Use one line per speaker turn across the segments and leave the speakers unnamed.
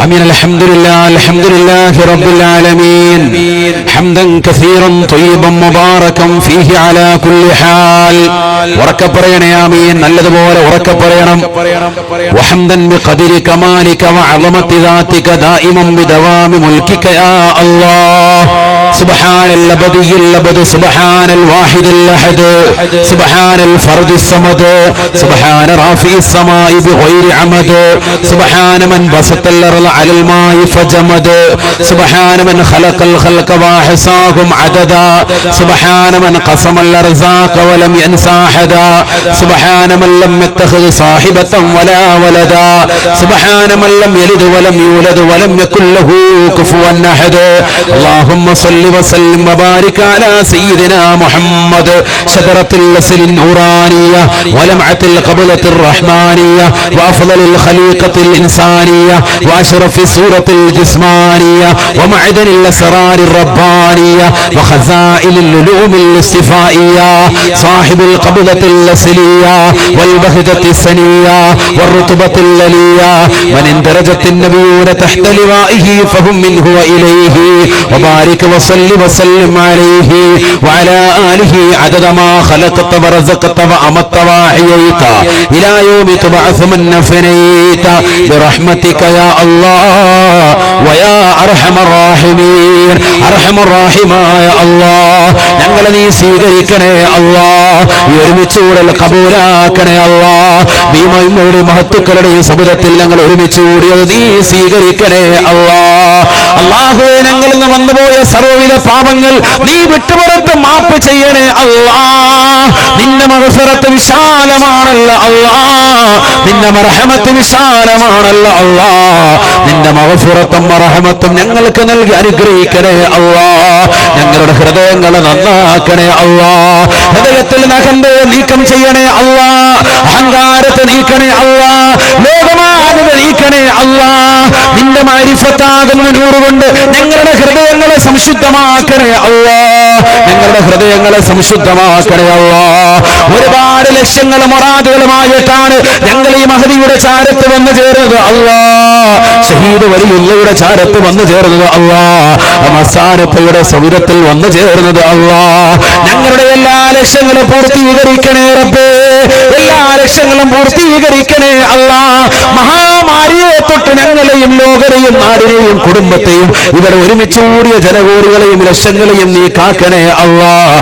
آمين. الحمد لله رب العالمين حمدا كثيرا طيبا مباركا فيه على كل حال. ഉറക്കെ പറയണേ ആമീൻ. നല്ലതുപോലെ ഉറക്കെ പറയണം. وحمدا بقدر كمالك وعظمة ذاتك دائما بدوام ملكك يا الله. سبحان الأبدي الأبد سبحان الواحد الأحد سبحان الفرد الصمد سبحان رافع السماء بغير عمد سبحان من بسط الأرض على الماء فجمد سبحان من خلق الخلق وأحصاهم عددا سبحان من قسم الأرزاق ولم ينسى أحدا سبحان من لم يتخذ صاحبة ولا ولدا سبحان من لم يلد ولم يولد ولم يكن له كفوا أحد. اللهم صل وسلم وبارك على سيدنا محمد شجرة الأصل النورانية ولمعة القبلة الرحمانية وأفضل الخليقة الإنسانية وأشرف الصورة الجسمانية ومعدن الأسرار الربانية وخزائن العلوم الاصطفائية صاحب القبلة الأصلية والبهجة السنية والرتبة العليا من اندرجت النبيون تحت لوائه فهم منه وإليه. وبارك وصل وسلم عليه وعلى آله عدد ما خلقت ورزقت وأمت وأحييت إلى يوم تبعث من فنيت برحمتك يا الله ويا أرحم الراحمين. أرحم الراحمين يا الله ഞങ്ങളെ നീ സ്വീകരിക്കണേ അല്ലാഹ്. ഈ ഒരുമിച്ചുകൂടൽ കബൂലാക്കണേ അല്ലാഹ്. ഭീമയുടെ മഹത്തുക്കളുടെ ഈ സമുദ്രത്തിൽ ഞങ്ങൾ ഒരുമിച്ച് കൂടിയത് നീ സ്വീകരിക്കണേ അല്ലാഹ്. അല്ലാഹുവേ ഞങ്ങളിൽ നിന്ന് വന്നുപോയ സർവ്വവിധ പാപങ്ങൾ നീ വിട്ടുപുറത്ത് മാപ്പ് ചെയ്യണേ അല്ലാഹ്. നിന്റെ മഗ്ഫിറത്ത് വിശാലമാണല്ലോ അല്ലാഹ്. നിന്റെ മർഹമത്ത് വിശാലമാണല്ലോ അല്ലാഹ്. നിന്റെ മഗ്ഫിറത്തും മർഹമത്തും ഞങ്ങൾക്ക് നൽകി അനുഗ്രഹിക്കണേ അല്ലാഹ്. ഞങ്ങളുടെ ഹൃദയങ്ങളെ നന്നാക്കണേ അല്ലാഹ്. ഹൃദയത്തിൽ നഖന്തയെ നീക്കം ചെയ്യണേ അല്ലാഹ്. അഹങ്കാരത്തെ നീക്കണേ അല്ലാഹ്. ലോകമാനത നീക്കണേ അല്ലാഹ്. നിന്റെ മഅരിഫത്താകുന്ന നൂറ് കൊണ്ട് ഞങ്ങളുടെ ഹൃദയങ്ങളെ സംശുദ്ധമാക്കണേ അല്ലാഹ്. ഞങ്ങളുടെ ഹൃദയങ്ങളെ സംശുദ്ധമാക്കണേ അല്ലാഹ്. ഒരുപാട് ലക്ഷ്യങ്ങളും മുറാദുകളുമായിട്ടാണ് ഞങ്ങൾ ഈ മഹദിയുടെ ചാരത്ത് വന്നു ചേർന്നത് അല്ലാഹ്. ഷഹീദ് വലിയുള്ളയുടെ ചാരത്ത് വന്നു ചേർന്നത് അല്ലാഹ്. മസാനപ്പയുടെ സൗരത്തിൽ വന്നു ചേർന്നത് അല്ലാഹ്. ഞങ്ങളുടെ എല്ലാ ലക്ഷ്യങ്ങളും പൂർത്തീകരിക്കണേ റബ്ബേ. എല്ലാ ലക്ഷ്യങ്ങളും പൂർത്തീകരിക്കണേ അല്ലാഹ്. മഹാമാരിയെ തൊട്ട് ഞങ്ങളെയും ലോകരെയും നാടിനെയും കുടുംബത്തെയും ഇവർ ഒരുമിച്ച് കൂടിയ ജനകോടികളെയും ലക്ഷങ്ങളെയും നീ കാക്കണേ അല്ലാഹ്.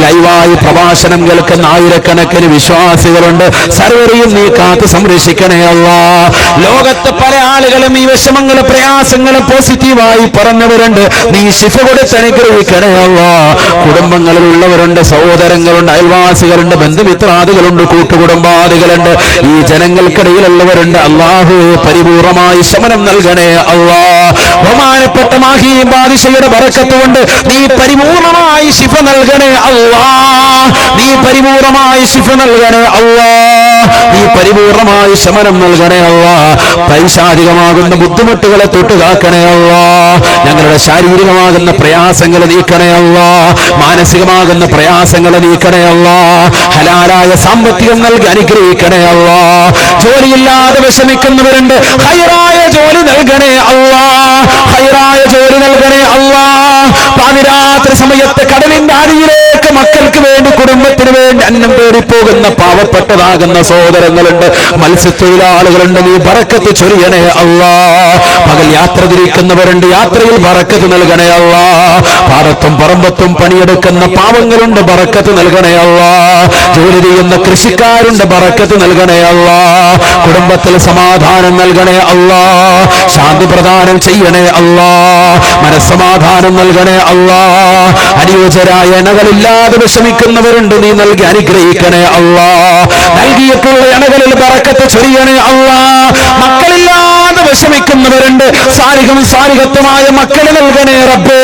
ലൈവായി പ്രഭാഷണം കേൾക്കുന്ന ആയിരക്കണക്കിന് വിശ്വാസികളുണ്ട്. സർവരെയും നീ കാത്ത് സംരക്ഷിക്കണേ അല്ലാഹ്. ലോകത്ത് പല ആളുകളും ഈ വിഷമങ്ങളും പ്രയാസങ്ങളും പോസിറ്റീവായി പറഞ്ഞവരുണ്ട്. നീ ശിഫ കൊടുത്ത് അനുഗ്രഹിക്കണേ അല്ലാഹ്. കുടുംബങ്ങളിലുള്ളവരുണ്ട്, സഹോദരങ്ങളുണ്ട്, അയൽവാസികളുണ്ട്, ബന്ധുമിത്രാദികളുണ്ട്, കൂട്ടുകുടുംബാദികളുണ്ട്. ഈ ജനങ്ങൾക്കിടയിലുള്ളവരുണ്ട്. അല്ലാഹു പരിപൂർണമായി ശമനം നൽകണേ അല്ലാഹ്. ബഹുമാനപ്പെട്ട മാഹി ബാദിഷയുടെ ബറക്കത്ത് കൊണ്ട് നീ പരിപൂർണമായി ശിഫ നൽകണേ അല്ലാഹ്. നീ പരിപൂർണമായി ശിഫ നൽകണേ അല്ലാഹ്. നീ പരിപൂർണമായി ശമനം നൽകണേ അല്ലാഹ്. പൈശാചികമാകുന്ന ബുദ്ധിമുട്ടുകളെ തൊട്ടുകാക്കണേ അല്ലാഹ്. ഞങ്ങളുടെ ശാരീരികമാകുന്ന പ്രയാസങ്ങൾ നീക്കണേ അല്ലാഹ്. മാനസികമാകുന്ന പ്രയാസങ്ങൾ നീക്കണേ അല്ലാഹ്. ഹലാലായ സാമ്പത്തികം നൽകി അനുഗ്രഹിക്കണേ അല്ലാഹ്. ജോലിയില്ലാതെ വിഷമിക്കുന്നവരുണ്ട്. ഹൈറായ ജോലി നൽകണേ അല്ലാഹ്. ഹൈറായ ജോലി നൽകണേ അല്ലാഹ്. പാതിരാത്രി സമയത്ത് കടലിന്റെ അടിയിലേക്ക് മക്കൾക്ക് വേണ്ടി കുടുംബത്തിന് വേണ്ടി അന്നം തേടിപ്പോകുന്ന പാവപ്പെട്ടതാകുന്ന സഹോദരങ്ങളുണ്ട്, മത്സ്യത്തൊഴിലാളികളുണ്ട്. നീ ബറക്കത്ത് ചൊരിയണേ അല്ലാഹ്. പകൽ യാത്ര തിരിക്കുന്നവരുണ്ട്. യാത്രയിൽ ബറക്കത്ത് നൽകണേ അല്ലാഹ്. പാടത്തും പറമ്പത്തും പണിയെടുക്കുന്ന പാവങ്ങളുണ്ട്. ബറക്കത്ത് നൽകണേ അല്ലാഹ്. ജോലി ചെയ്യുന്ന കൃഷിക്കാരുണ്ട്. ബറക്കത്ത് നൽകണേ അല്ലാഹ്. കുടുംബത്തിൽ സമാധാനം നൽകണേ അല്ലാഹ്. ശാന്തി പ്രദാനം ചെയ്യണേ അല്ലാഹ്. മനസ്സമാധാനം നൽകണേ അല്ലാഹ്. അനുയോജ്യരായ ഇണകളില്ലാതെ വിഷമിക്കുന്നവരുണ്ട്. നീ നൽകി അനുഗ്രഹിക്കണേ അല്ലാഹ്. നൽകിയിട്ടുള്ള ഇണകളിൽ ബറക്കത്ത് ചൊരിയണേ അല്ലാഹ്. മക്കളില്ലാതെ വിഷമിക്കുന്നവരുണ്ട്. സാലിഹും സാലിഹത്തുമായ മക്കളെ നൽകണേ റബ്ബേ.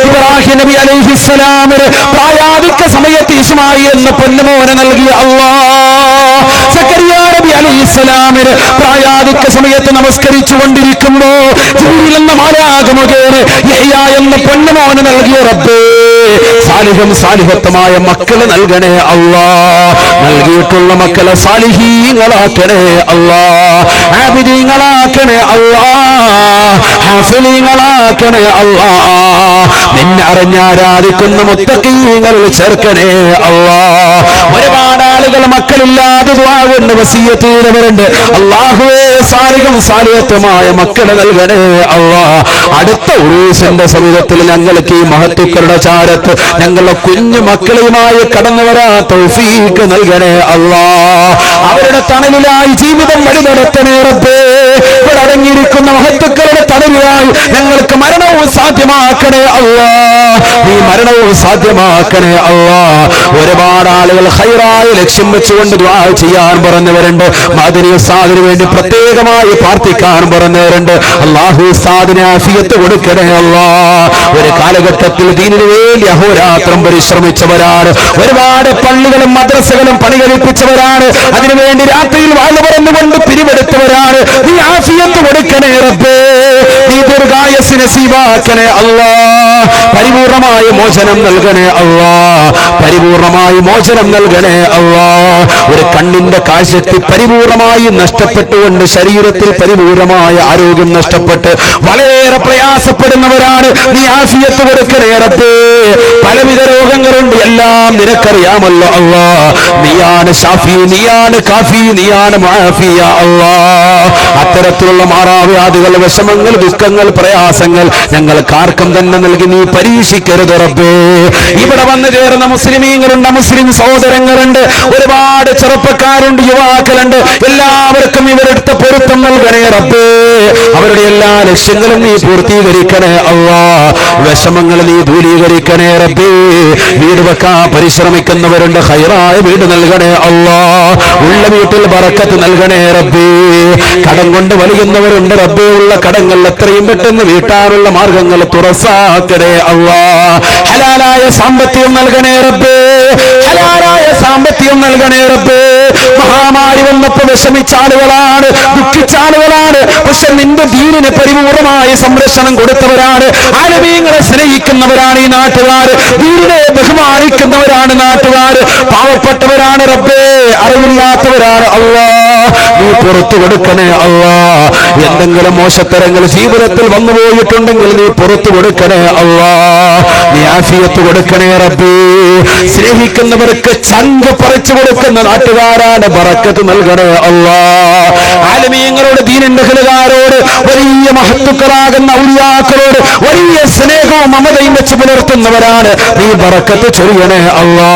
ഇബ്രാഹിം നബി അലൈഹിസ്സലാമിന് പ്രായാധിക്യ സമയത്ത് ഇസ്മായിൽ എന്ന പൊന്നുമോനെ നൽകിയ അല്ലാഹ്. സക്കറിയ നബി അലൈഹിസ്സലാമിന് പ്രായാധിക്യ സമയത്ത് നമസ്കരിച്ചു കൊണ്ടിരിക്കുമ്പോ ജിബ്രീൽ എന്ന മാലാഖമുഖേന യഹ്യ എന്ന പൊന്നുമോനെ നൽകിയ റബ്ബേ. സാലിഹും സാലിഹത്തുമായ മക്കളെ നൽകണേ അല്ലാഹ്. നൽകിയിട്ടുള്ള മക്കളെ സാലിഹീങ്ങളാക്കണേ അല്ലാഹ്. ആബിദീങ്ങളാക്കണേ അല്ലാഹ്. മുസ്ലിങ്ങളാക്കണേ അല്ലാ. നിന്നെ അറിഞ്ഞാരാധിക്കുന്ന മുത്തഖീങ്ങളിൽ ചേർക്കണേ അല്ലാ. ഒരുപാട് ആളുകൾ മക്കളില്ലാതെ ദുആ കൊണ്ട് വസിയത്ത് ചെയ്തവരുണ്ട്. അല്ലാഹുവേ സാലിഹും സാലിഹത്തുമായ മക്കളെ നൽകണേ അല്ലാ. അടുത്ത ഉറൂസിന്റെ സമീപത്തിൽ ഞങ്ങൾക്ക് ഈ മഹത്തുക്കളുടെ ചാരത്ത് ഞങ്ങളുടെ കുഞ്ഞു മക്കളുമായി കടന്നു വരാൻ തൗഫീഖ് നൽകണേ അല്ലാ. അവരുടെ തണലിലായി ജീവിതം വഴി നടത്തണേ റബ്ബേ. ഇവിടെ അടങ്ങിയിരിക്കുന്ന മഹത്തുക്കളുടെ തണലിലായി ഞങ്ങൾക്ക് മരണവും സാധ്യമാക്കണേ അല്ലാ. ഈ മരണവും സാധ്യമാക്കണേ അല്ലാ. ഒരുപാട് ആളുകൾ ഖൈറായ ലക്ഷ്യം വെച്ചുകൊണ്ട് ദുആ ചെയ്യാൻ പറഞ്ഞവരുണ്ട്. മദനി ഉസ്താദിന് വേണ്ടി പ്രത്യേകമായി പ്രാർത്ഥിക്കാൻ പറഞ്ഞവരുണ്ട്. അല്ലാഹു ഉസ്താദിന് ആഫിയത്ത് കൊടുക്കണേ അല്ലാ. ഒരു കാലഘട്ടത്തിൽ ദീനിനു വേണ്ടി അഹോരാത്രം പരിശ്രമിച്ചവരാണ്. ഒരുപാട് പള്ളികളും മദ്രസകളും പണി കഴിപ്പിച്ചവരാണ്. അതിനുവേണ്ടി രാത്രിയിൽ വാഴ പറഞ്ഞുകൊണ്ട് പിരിവെടുത്തവരാണ്. നീ ആഫിയത്ത് കൊടുക്കണേ റബ്ബേ. നീ ദീർഘായുസ്സ് നസീബാക്കണേ അല്ലാ. പരിപൂർണമായ മോചനം നൽകണേ അല്ലാ. പരിപൂർണമായി മോചനം നൽകണേ അല്ലാ. ഒരു കണ്ണിന്റെ കാഴ്ചശക്തി പരിപൂർണമായി നഷ്ടപ്പെട്ടുകൊണ്ട് ശരീരത്തിൽ പരിപൂർണമായ ആരോഗ്യം നഷ്ടപ്പെട്ട് വളരെ പ്രയാസപ്പെടുന്നവരാണ്. നീ ആഫിയത്ത് കൊടുക്കണേ റബ്ബേ. പലവിധ രോഗങ്ങളുണ്ട്, എല്ലാം നിനക്കറിയാമല്ലോ അല്ലാ. നീയാണ് ഷാഫി, നീയാണ് കാഫി, നീയാണ് മുആഫി യാ അല്ലാ. അത്തരത്തിലുള്ള മാറാവ്യാധികൾ, വിഷമങ്ങൾ, ദുഃഖങ്ങൾ, പ്രയാസങ്ങൾ ഞങ്ങൾക്കാർക്കും തന്നെ നൽകി നീ പരീക്ഷിക്കരുത് റബ്ബേ. ഇവിടെ വന്നു ചേർന്ന മുസ്ലിമീങ്ങളുണ്ട്, മുസ്ലിം സഹോദരങ്ങളുണ്ട്, ഒരുപാട് ചെറുപ്പക്കാരുണ്ട്, യുവാക്കളുണ്ട്. എല്ലാവർക്കും ഇവരെടുത്ത പൊരുത്തം നൽകണേ റബ്ബേ. അവരുടെ എല്ലാ ലക്ഷ്യങ്ങളും നീ പൂർത്തീകരിക്കണേ അല്ലാ. വിഷമങ്ങൾ നീ ദൂരീകരിക്കണേ റബ്ബേ. വീട് വെക്കാൻ പരിശ്രമിക്കുന്നവരുണ്ട്, ഖൈറായ വീട് നൽകണേ അല്ലാ. ഉള്ള വീട്ടിൽ ബറക്കത്ത് നൽകണേ റബ്ബേ. കടം കൊണ്ട് വലിയുന്നവരുണ്ട് റബ്ബേ. ഉള്ള കടങ്ങൾ എത്രയും പെട്ടെന്ന് വീട്ടാനുള്ള മാർഗങ്ങൾ തുറസാക്കണേ അല്ലാ. ഹലാലായ സാമ്പത്തികം നൽകണേ റബ്ബേ. ഹലാലായ സാമ്പത്തികം നൽകണേ റബ്ബേ. മഹാമാരി വന്നപ്പോൾ വിഷമിച്ച ആളുകളാണ്, ദുഃഖിച്ച ആളുകളാണ്. പക്ഷെ നിന്റെ ദീനിന് പരിപൂർണമായ സംരക്ഷണം കൊടുത്തവരാണ്. ആലമീങ്ങളെ സ്നേഹിക്കുന്നവരാണ് ഈ നാട്ടുകാർ. ദീനിനെ ബഹുമാനിക്കുന്നവരാണ് നാട്ടുകാർ. പാവപ്പെട്ടവരാണ് റബ്ബേ, അറിവില്ലാത്തവരാണ് അല്ലാ. നീ പുറത്തു കൊടുക്കണേ അല്ലാ. എന്തെങ്കിലും മോശത്തരങ്ങൾ ജീവിതത്തിൽ വന്നു പോയിട്ടുണ്ടെങ്കിൽ നീ പുറത്തു കൊടുക്കണേ അല്ലാ. നീ ആഫിയത്ത് കൊടുക്കണേ റബ്ബേ. സ്നേഹിക്കുന്നവർക്ക് ചങ്ക് പറിച്ചു കൊടുക്കുന്ന നാട്ടുകാരാണ്, ബറക്കത്ത് നൽകണേ അല്ലാ. ആലമീങ്ങളോട്, ദീനിന്റെ ഖലകാരോട്, വലിയ മഹത്തുക്കളാകുന്ന ഔലിയാക്കളോട് വലിയ സ്നേഹവും മമതയും വെച്ച് പുലർത്തുന്നവരാണ്. നീ ബറക്കത്ത് ചൊരിയണേ അല്ലാ.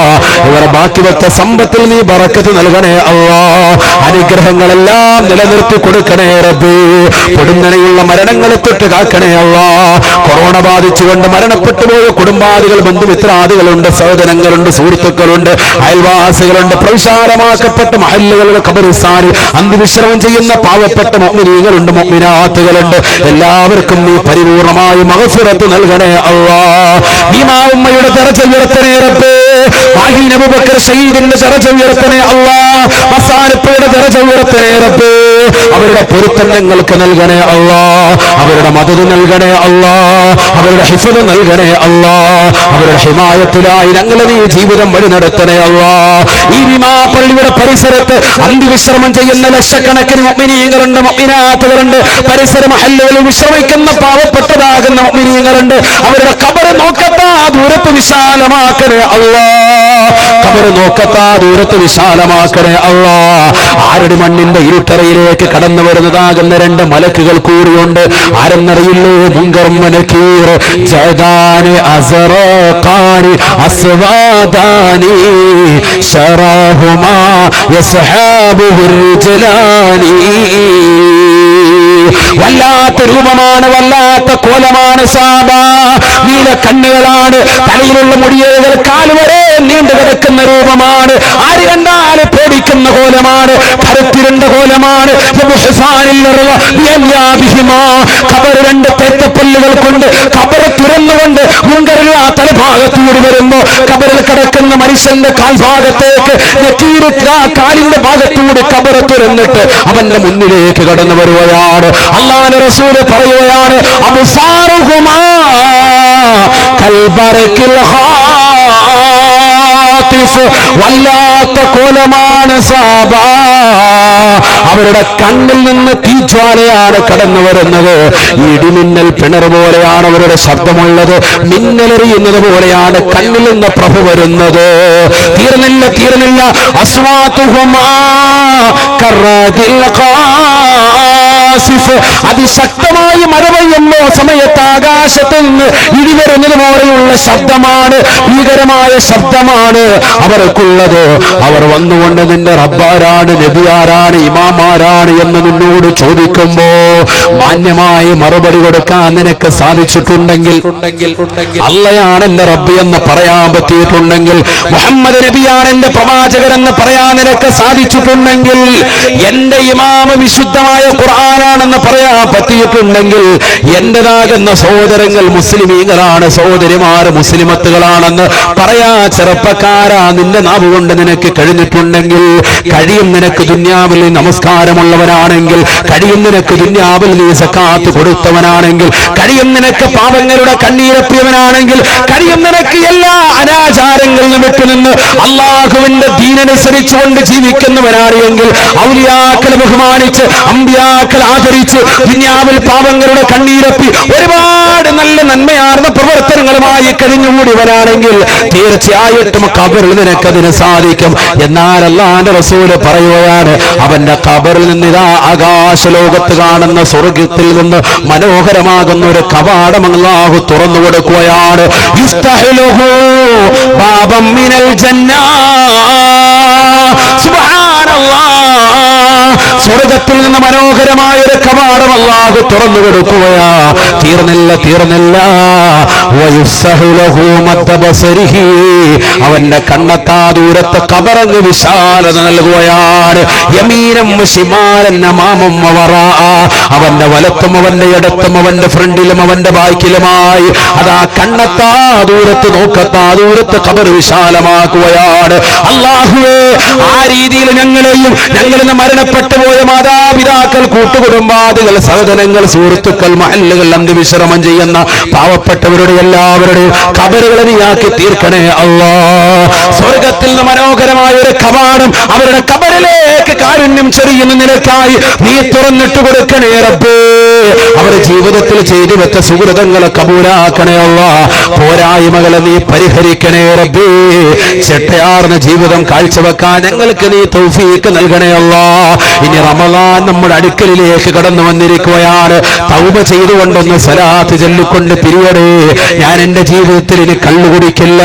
ഇവരെ ബാക്കി വെച്ച സമ്പത്തിൽ നീ ബറക്കത്ത് നൽകണേ അല്ലാ. അനുഗ്രഹങ്ങളെല്ലാം നിലനിർത്തി കൊടുക്കണേ റബ്ബേ. പൊടുന്നനെയുള്ള മരണങ്ങളെ തൊട്ട് കാക്കണേ അല്ലാ. കൊറോണ ബാധിച്ചുകൊണ്ട് മരണപ്പെട്ടു പോയ കുടുംബാദികൾ, ബന്ധുമിത്രാദികളുണ്ട്, സഹോദരങ്ങളുണ്ട്, സുഹൃത്തുക്കളുണ്ട്, അയൽവാസികളുണ്ട്. പ്രവിശാലമാക്കപ്പെട്ട മഹല്ലുകളുടെ ഖബറിസ്ഥാനിൽ അന്ത്യവിശ്രമം ചെയ്യുന്ന പാവപ്പെട്ട മുഅ്മിനീങ്ങളുണ്ട്, മുഅ്മിനാത്തുകളുണ്ട്. എല്ലാവർക്കും നീ പരിപൂർണമായി മഗ്ഫിറത്ത് നൽകണേ അല്ലാ. ഉമ്മയുടെ ദറജ ഉയർത്തണേ റബ്ബേ. മാഹിൻ അബൂബക്കർ ഷഹീദിന്റെ ദറജ ഉയർത്തണേ അല്ലാ. മസാനപ്പയുടെ ദറജ ഉയർത്തണേ റബ്ബേ. അവരുടെ പൊരുത്തം ഞങ്ങൾക്ക് നൽകണേ അല്ലാ. അവരുടെ മദദ് നൽകണേ അല്ലാ. അവരുടെ ഹിഫ്ദ് നൽകണേ അല്ലാ. അവരുടെ ഹിമായത്തിലായി ഞങ്ങളെ നീ ജീവിതം വഴി നടത്തണേ അല്ലാ. ഈ പള്ളിയുടെ പരിസരത്ത് അന്ത്യവിശ്രമം ചെയ്യുന്ന ലക്ഷക്കണക്കിന് മുഅ്മിനീങ്ങളുണ്ട്, മുഅ്മിനാത്തുകളുണ്ട്. പരിസര മഹല്ലുകളിൽ വിശ്രമിക്കുന്ന പാവപ്പെട്ടതാകുന്ന മുഅ്മിനീങ്ങളുണ്ട്. അവരുടെ ഖബർ നോക്കത്താ ദൂരത്ത് വിശാലമാക്കണേ അല്ലാ. ഖബർ നോക്കത്താ ദൂരത്ത് വിശാലമാക്കണേ അല്ലാ. ആരുടെ മണ്ണിന്റെ ഇരുട്ടറയിലേക്ക് കടന്നു വരുന്നതാകുന്ന രണ്ട് മലക്കുകൾ കൂടിയുണ്ട്. ആരെന്നറിയില്ലേ? മുൻകർ മനക്കീർ ജദാനി അസ്റഖാനി അസ്വാദാനി ശറഹുമാ യസ്ഹാബുഹു റിജ്ലാനി. വല്ലാത്ത രൂപമാണ്, വല്ലാത്ത കോലമാണ് സാബ. നീല കണ്ണുകളാണ്, തലയിലുള്ള മുടിയേകൾ കാലുവരെ നീണ്ടു കിടക്കുന്ന രൂപമാണ്. ആര് കണ്ടാല് പേടിക്കുന്ന കോലമാണ്, കരുത്തിരണ്ട കോലമാണ്. ഖബർ രണ്ട് തേറ്റപ്പല്ലുകൾ കൊണ്ട് ഖബർ തുറന്നുകൊണ്ട് മുൻകരുള്ള തലഭാഗത്തൂടി വരുമ്പോ ഖബറിൽ കിടക്കുന്ന മനുഷ്യന്റെ കാൽഭാഗത്തേക്ക് കാലിന്റെ ഭാഗത്തൂടി ഖബർ തുറന്നിട്ട് അവന്റെ മുന്നിലേക്ക് കടന്നു വരുകയാണ്. അല്ലാഹുവിന്റെ റസൂൽ പറയുകയാണ്, അബ്സാറുഹുമാ കൽബറകിൽ ഹാ ആതിഫ്, വല്ലാത്ത കോലമാണ് സാബ. അവരുടെ കണ്ണിൽ നിന്ന് തീജ്വാലയാണ് കടന്നു വരുന്നത്. ഇടിമിന്നൽ പിണർ പോലെയാണ് അവരുടെ ശബ്ദമുള്ളത്. മിന്നലെറിയുന്നത് പോലെയാണ് കണ്ണിൽ നിന്ന് പ്രഭ വരുന്നത്. തീർന്നില്ല. അസ്വാതുഹുമാ കറദിൽ ഖാസിഫ്, അതിശക്തമായി മഴ പെയ്യുന്ന സമയത്ത് ആകാശത്ത് നിന്ന് ഇടി വരുന്നത് പോലെയുള്ള ശബ്ദമാണ്, ഭീകരമായ ശബ്ദമാണ് അവർക്കുള്ളത്. അവർ വന്നുകൊണ്ട് നിന്റെ റബ്ബാരാണ്, നബിയാരാണ്, ഇമാമാരാണ് എന്ന് നിന്നോട് ചോദിക്കുമ്പോ മാന്യമായി മറുപടി കൊടുക്കാൻ നിനക്ക് സാധിച്ചിട്ടുണ്ടെങ്കിൽ, അള്ളയാണ് എന്റെ റബ്ബ് എന്ന് പറയാൻ പറ്റിയിട്ടുണ്ടെങ്കിൽ, മുഹമ്മദ് നബിയാണ് എന്റെ പ്രവാചകരെന്ന് പറയാൻ നിനക്ക് സാധിച്ചിട്ടുണ്ടെങ്കിൽ, എന്റെ ഇമാമ വിശുദ്ധമായ ഖുർആനാണെന്ന് പറയാൻ പറ്റിയിട്ടുണ്ടെങ്കിൽ, എന്റേതാകുന്ന സഹോദരങ്ങൾ മുസ്ലിമീങ്ങളാണ്, സഹോദരിമാർ മുസ്ലിമത്തുകളാണെന്ന് പറയാ ചെറുപ്പക്കാരാ നിന്റെ നാവ് കൊണ്ട് നിനക്ക് കഴിഞ്ഞിട്ടുണ്ടെങ്കിൽ, കഴിയും നിനക്ക് ദുന്യാവിൽ നമസ്കാരമുള്ളവനാണെങ്കിൽ, കഴിയും നിനക്ക് ദുന്യാവിൽ നീ സക്കാത്ത് കൊടുത്തവനാണെങ്കിൽ, കഴിയും നിനക്ക് പാപങ്ങളുടെ കണ്ണീരപ്പിയവനാണെങ്കിൽ, കഴിയും നിനക്ക് എല്ലാ അനാചാരങ്ങളിലും വിട്ടുനിന്ന് അള്ളാഹുവിന്റെ ദീനനുസരിച്ചുകൊണ്ട് ജീവിക്കുന്നവനാണെങ്കിൽ, ഔലിയാക്കളെ ബഹുമാനിച്ച് അമ്പിയാക്കളെ ആദരിച്ച് ദുന്യാവിൽ പാപങ്ങളുടെ കണ്ണീരപ്പി ഒരുപാട് നല്ല നന്മയാർന്ന പ്രവർത്തനങ്ങളുമായി കഴിഞ്ഞുകൂടിയവനാണെങ്കിൽ തീർച്ചയായിട്ടും ഖബറിൽ നിനക്കതിന് സാധിക്കും. എന്നാൽ അല്ലാഹുവിന്റെ റസൂല് പറയുകയാണ്, അവന്റെ ഖബറിൽ നിന്ന് ഇതാ ആകാശലോകത്ത് കാണുന്ന സ്വർഗ്ഗത്തിൽ നിന്ന് മനോഹരമാകുന്ന ഒരു കവാടം അല്ലാഹു തുറന്നു കൊടുക്കുകയാണ്. യുഫ്തഹുലഹു ബാബം മിനൽ ജന്ന. സുബ്ഹാനല്ലാഹ്, സ്വർഗ്ഗത്തിൽ നിന്ന് മനോഹരമായ ഒരു കവാടം അല്ലാഹു തുറന്നു കൊടുക്കുകയാ. തീർന്നില്ല. വയുസ്സഹുലഹു മദ്ബസരിഹി, അവന്റെ കണ്ണത്താ ദൂരത്ത് ഖബറങ്ങ് വിശാലത നൽകുകയാണ്. യമീനം ശിമാലൻ അമാമം വറാ, അവന്റെ വലത്തും അവന്റെ ഇടത്തും അവന്റെ ഫ്രണ്ടിലും അവന്റെ ബാക്കിലുമായി അതാ കണ്ണത്താ ദൂരത്ത് നോക്കത്താ ദൂരത്ത് ഖബർ വിശാലമാക്കുകയാണ്. അല്ലാഹുവേ, ആ രീതിയിൽ ഞങ്ങളെയും ഞങ്ങളിൽ മരണപ്പെട്ടു പോയ മാതാപിതാക്കൾ, കൂട്ടുകുടുംബാദികൾ, സഹോദരങ്ങൾ, സുഹൃത്തുക്കൾ, മഹല്ലുകൾ, അന്ത്യവിശ്രമം ചെയ്യുന്ന പാവപ്പെട്ടവരുടെ എല്ലാവരുടെയും ഖബറുകളെ നീയാക്കി തീർക്കണേ അല്ലാഹ്. സ്വർഗ്ഗത്തിൽ നിന്ന് മനോഹരമായ ഒരു കവാടം അവരുടെ ഖബറിലേക്ക് കാരുണ്യം ചൊരിയുന്ന നിലക്കായി നീ തുറന്നിട്ട് കൊടുക്കണേ റബ്ബേ. അവരുടെ ജീവിതത്തിൽ ചെയ്തു വെച്ച സുഹൃതങ്ങളെ കബൂലാക്കണേ അല്ലാഹ്. പോരായ്മകളെ നീ പരിഹരിക്കണേ റബ്ബേ. ചിട്ടയാർന്ന ജീവിതം കാഴ്ചവെക്കാൻ ഞങ്ങൾക്ക് നീ തൗഫീക്ക് നൽകണേ അല്ലാഹ്. ഇനി റമളാൻ നമ്മുടെ അടുക്കലിലേക്ക് കടന്നു വന്നിരിക്കുകയാണ്. തൗബ ചെയ്തുകൊണ്ടൊന്ന് സലാത്ത് ചൊല്ലിക്കൊണ്ട് പിരിയടേ. ഞാൻ എന്റെ ജീവിതത്തിൽ ഇനി കള്ളു കുടിക്കില്ല,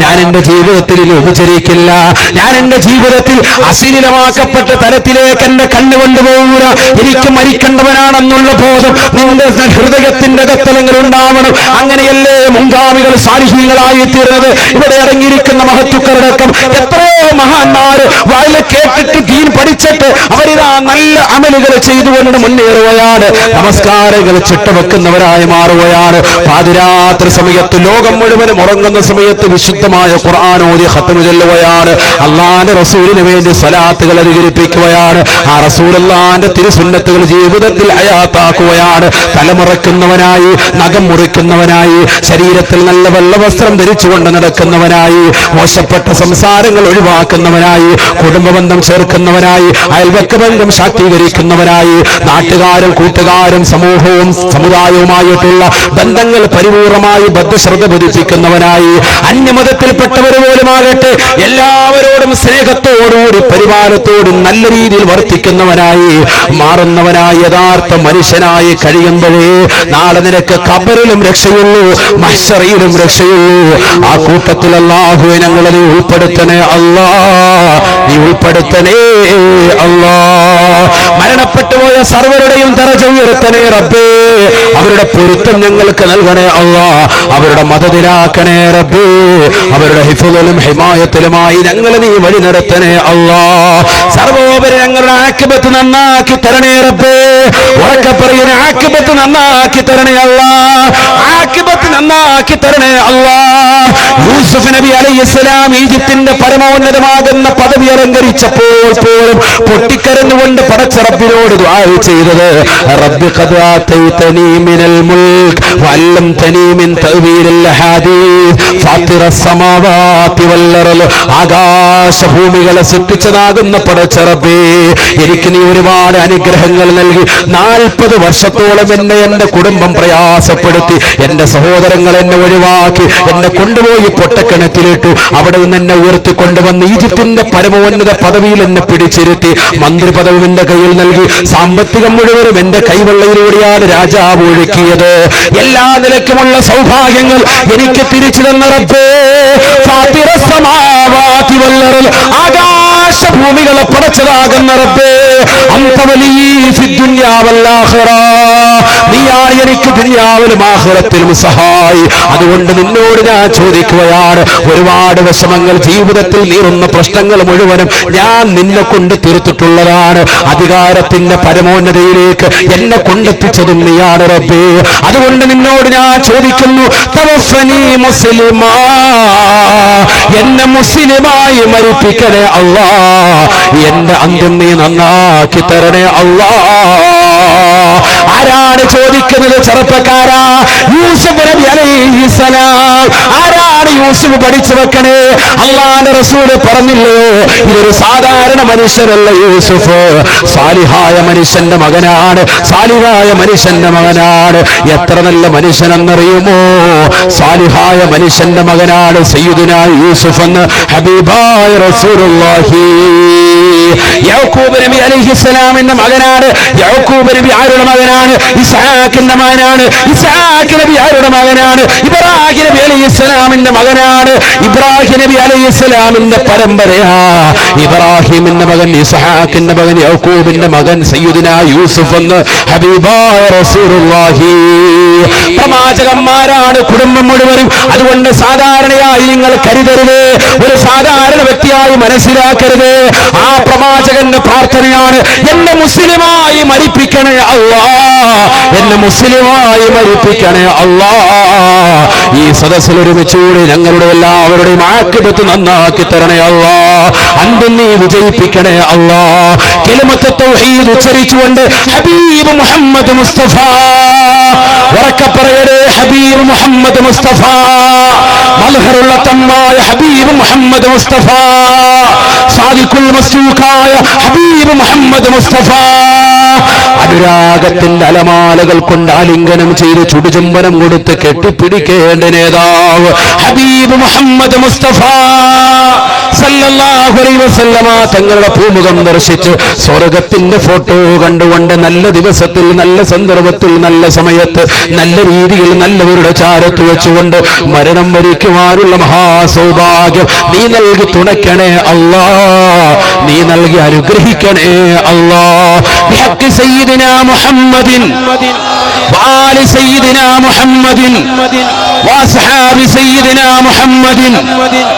ഞാൻ എന്റെ ജീവിതത്തിൽ ഇനി ഉപചരിക്കില്ല, ഞാൻ എന്റെ ജീവിതത്തിൽ അശ്ലീലമാക്കപ്പെട്ട തലത്തിലേക്ക് എന്റെ കണ്ണ് കൊണ്ടുപോകൂല. എനിക്ക് മരിക്കേണ്ടവനാണെന്നുള്ള ബോധം നിന്റെ ഹൃദയത്തിന്റെ അകത്തലങ്ങൾ ഉണ്ടാവണം. അങ്ങനെയല്ലേ മുൻഗാമികൾ സാലിഹീങ്ങളായി തീർന്നത്. ഇവിടെ ഇറങ്ങിയിരിക്കുന്ന മഹത്തുക്കളടക്കം എത്രയോ മഹാന്മാര് വായില് കേട്ടിട്ട് ദീൻ പഠിച്ചിട്ട് അവരിതാ നല്ല അമലുകൾ ചെയ്തുകൊണ്ട് മുന്നേറുകയാണ്. നമസ്കാരങ്ങൾ ചിട്ടവെക്കുന്നവരായി മാറുകയാണ്. പാതിരാത്രി സമയത്ത് ലോകം മുഴുവനും ഉറങ്ങുന്ന സമയത്ത് വിശുദ്ധമായ ഖുർആൻ ഓതി ഖത്മ ചൊല്ലുകയാണ്. അല്ലാഹുവിന്റെ റസൂലിന് വേണ്ടി സ്വലാത്തുകൾ അധികരിപ്പിക്കുകയാണ്. ആ റസൂലുള്ളാഹിന്റെ തിരുസുന്നത്തുകൾ ജീവിതത്തിൽ ഹയാത്താക്കുകയാണ്. തലമുറക്കുന്നവനായി, നഖം മുറിക്കുന്നവനായി, ശരീരത്തിൽ നല്ല വെള്ളവസ്ത്രം ധരിച്ചുകൊണ്ട് നടക്കുന്നവനായി, മോശപ്പെട്ട സംസാരങ്ങൾ ഒഴിവാക്കുന്നവനായി, കുടുംബബന്ധം ചേർക്കുന്നവനായി, അയൽവക്കബന്ധം ശാക്തീകരിക്കുന്നവനായി, നാട്ടുകാരും കൂട്ടുകാരും സമൂഹവും സമുദായവുമായിട്ടുള്ള ബന്ധങ്ങൾ പരിപൂർണമായി ബദ്ധശ്രദ്ധ പതിപ്പിക്കുന്നവനായി, അന്യമതത്തിൽപ്പെട്ടവർ പോലുമാകട്ടെ എല്ലാവരോടും സ്നേഹത്തോടുകൂടി പരിപാലത്തോടും നല്ല രീതിയിൽ വർത്തിക്കുന്നവനായി മാറുന്നവനായി യഥാർത്ഥ മനുഷ്യനായി കഴിയുമ്പോഴേ നാളെ നിനക്ക് ഖബറിലും രക്ഷയുള്ളൂ, മഹ്ശറിലും രക്ഷയുള്ളൂ. ആ കൂട്ടത്തിൽ അല്ലാഹുവേ ഞങ്ങളെ നീ ഉൾപ്പെടുത്തണേ അല്ലാഹ്, നീ ഉൾപ്പെടുത്തണേ അല്ലാഹ്. മരണപ്പെട്ടുപോയ സർവരുടെയും ദറജ ഉയർത്തണേ റബ്ബേ. അവരുടെ പൊരുത്തം ഞങ്ങൾക്ക് നൽകണേ അല്ലാഹ്. അവരുടെ മദദിലാക്കണേ റബ്ബേ. അവരുടെ ഹിഫ്ളിലും ഹിമായത്തിലുമായി ഞങ്ങളെ നീ വഴി നടത്തണേ അല്ലാഹ്. സർവോപരി ഞങ്ങളുടെ ആഖിബത്ത് നന്നാക്കി തരണേ റബ്ബേ. ഉറക്കെ പറയുന്ന ആഖിബത്ത് നന്നാക്കി തരണേ അല്ലാഹ്. ആഖിബത്ത് നന്നാക്കി തരണേ അല്ലാഹ്. യൂസുഫ് നബി അലൈഹിസ്സലാം ഈജിപ്തിന്റെ പരമോന്നതമാകുന്ന പദവി അലങ്കരിച്ചപ്പോൾ പോലും പൊട്ടിക്കരഞ്ഞുകൊണ്ട് പടച്ച റബ്ബിനോട് ദുആ ചെയ്തത്, റബ്ബി ഖദ് ആതൈതനി മിനൽ മുൽക് വഅല്ലംതനി മിൻ തഅ്വീലിൽ ഹദീസ് ഫാത്തിറസ് സമാവാതി വൽ അർള്. ആകാശഭൂമികളെ സൃഷ്ടിച്ചതാകുന്ന പടച്ച റബ്ബേ, എനിക്ക് നീ ഒരുപാട് അനുഗ്രഹങ്ങൾ നൽകി. 40 വർഷത്തോളം എന്നെ എന്റെ കുടുംബം പ്രയാസപ്പെടുത്തി, എന്റെ സഹോദരങ്ങൾ എന്നെ ഒഴിവാക്കി, എന്നെ കൊണ്ടുപോയി പൊട്ടക്കിണറ്റിലിട്ടു. അവിടെ നിന്ന് എന്നെ ഉയർത്തിക്കൊണ്ടുവന്ന് ഈജിപ്തിന്റെ പരമോന്നത പദവിയിൽ എന്നെ പിടിച്ചിരുത്തി. മന്ത്രി പദവി എന്റെ കയ്യിൽ നൽകി. സാമ്പത്തികം മുഴുവനും എന്റെ കൈവെള്ളയിലൂടെയാണ് രാജാവ് ഒഴുക്കിയത്. എല്ലാ നിലക്കുമുള്ള സൗഭാഗ്യങ്ങൾ എനിക്ക് തിരിച്ചു തന്ന റബ്ബേ, ഫാത്തിറസ് സമാവാതി വൽ അർള്, ആകാശഭൂമികളെ പടച്ചതാകുന്ന റബ്ബേ, അൻത വലി ഫിദ് ദുനിയാ വൽ ആഖിറ, നീയാണ് എനിക്ക് ദുനിയാവിലും ആഖിറത്തിലും സഹായി. അതുകൊണ്ട് നിന്നോട് ഞാൻ ചോദിക്കുകയാണ്, ഒരുപാട് വിഷമങ്ങൾ ജീവിതത്തിൽ നീറുന്ന പ്രശ്നങ്ങൾ മുഴുവനും ഞാൻ നിന്നെ കൊണ്ട് തീർത്തിട്ടുള്ളതാണ്. അധികാരത്തിന്റെ പരമോന്നതയിലേക്ക് എന്നെ കൊണ്ടെത്തിച്ചതും നീയാണ് റബ്ബേ. അതുകൊണ്ട് നിന്നോട് ഞാൻ ചോദിക്കുന്നു, തവഫനി മുസ്ലിമാ, എന്നെ മുസ്ലിമായി മരിപ്പിക്കണേ അല്ലാ. എന്റെ അന്ത്യം നീ നന്നാക്കി തരണേ അല്ലാ. ആരാണ് ചോദിക്കുന്നത്? ചെറുപ്പക്കാരാ, യൂസുഫ് നബി അലൈഹിസ്സലാം. ആരാണ് യൂസുഫ് പഠിച്ചു വെക്കണേ? അല്ലാഹുവിന്റെ റസൂൽ പറഞ്ഞില്ലേ, ഇതൊരു സാധാരണ മനുഷ്യരല്ല യൂസുഫ്, സാലിഹായ മനുഷ്യന്റെ മകനാണ്, സാലിഹായ മനുഷ്യന്റെ മകനാണ്. എത്ര നല്ല മനുഷ്യനെന്നറിയുമോ? സാലിഹായ മനുഷ്യന്റെ മകനാണ് സയ്യിദുനാ യൂസുഫ് എന്ന് ഹബീബായ റസൂലുള്ളാഹി. യാക്കൂബ് നബി അലൈഹിസ്സലാമിന്റെ മകനാണ്. യാക്കൂബ് നബി ആരുടെ മകനാണ്? ഇസ്ഹാഖിന്റെ മകനാണ്. ഇസ്ഹാഖ് നബി ആരുടെ മകനാണ്? ഇബ്രാഹിം നബി അലൈഹിസ്സലാമിന്റെ മകനാണ്. ഇബ്രാഹിം നബി അലൈഹിസ്സലാമിന്റെ പരമ്പരയാ. ഇബ്രാഹിമിന്റെ മകൻ, ഇസ്ഹാഖിന്റെ മകൻ, യാക്കൂബിന്റെ മകൻ സയ്യിദുനാ യൂസുഫ് എന്ന് ഹബീബായ റസൂലുള്ളാഹി. പ്രവാചകന്മാരാണ് കുടുംബം മുഴുവനും. അതുകൊണ്ട് സാധാരണയായി നിങ്ങൾ കരുതരുത്, ഒരു സാധാരണ വ്യക്തിയായി മനസ്സിലാക്കരുത്. ആ പ്രവാചകന്റെ പ്രാർത്ഥനയാണ്, എന്നെ മുസ്ലിമായി മരിപ്പിക്കണേ അല്ലാ, എന്നെ മുസ്ലിമായി മരിപ്പിക്കണേ അല്ലാ. ഈ സദസ്സിൽ ഒരുമിച്ചുകൂടി ഞങ്ങളുടെ എല്ലാവരുടെയും ആക്കിബത്ത് നന്നാക്കി തരണേ അല്ലാ. അന്ത്യം നീ വിജയിപ്പിക്കണേ അല്ലാ. കലിമത്ത് തൗഹീദ് ഉച്ചരിച്ചുകൊണ്ട് ഹബീബ് മുഹമ്മദ് മുസ്തഫ, ഉറക്കെ പറയണേ ഹബീബ് മുഹമ്മദ് മുസ്തഫ, മൽഹറുള്ള തമ്മായ ഹബീബ് മുഹമ്മദ് മുസ്തഫ, സാദിഖുൽ മസ്ലൂഖായ ഹബീബ് മുഹമ്മദ് മുസ്തഫ. അനുരാഗത്തിന്റെ അലമാലകൾ കൊണ്ട് ആലിംഗനം ചെയ്ത് ചുടുചുംബനം കൊടുത്ത് കെട്ടിപ്പിടിക്കേണ്ട നേതാവ് ഹബീബ് മുഹമ്മദ് മുസ്തഫ സല്ലല്ലാഹു അലൈഹി വസല്ലമ തങ്ങളുടെ പൂമുഖം ദർശിച്ച് സ്വർഗത്തിന്റെ ഫോട്ടോ കണ്ടുകൊണ്ട് നല്ല ദിവസത്തിൽ, നല്ല സന്ദർഭത്തിൽ, നല്ല സമയത്ത്, നല്ല രീതിയിൽ നല്ലവരുടെ ചാരത്ത് വെച്ചുകൊണ്ട് മരണം വരിക്കുവാനുള്ള മഹാസൗഭാഗ്യം നീ നൽകി തുണയ്ക്കണേ അല്ലാ, നീ നൽകി അനുഗ്രഹിക്കണേ അല്ലാ. ബിഹഖി സയ്യിദിനാ മുഹമ്മദിൻ വആലി സയ്യിദിനാ മുഹമ്മദിൻ വഅസ്ഹാബി സയ്യിദിനാ മുഹമ്മദിൻ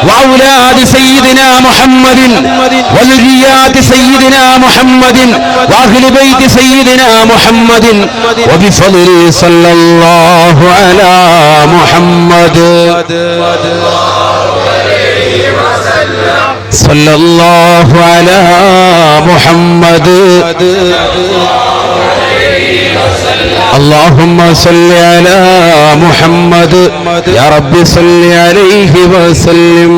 വഔലാദി സയ്യിദിനാ മുഹമ്മദിൻ വദുരിയാതി സയ്യിദിനാ മുഹമ്മദിൻ വഅഹ്ലി ബൈതി സയ്യിദിനാ മുഹമ്മദിൻ വബിഫദ്ലി സല്ലല്ലാഹു അലാ മുഹമ്മദ് സല്ലല്ലാഹു അലാ മുഹമ്മദ്. اللهم صل على محمد يا رب صل عليه وسلم.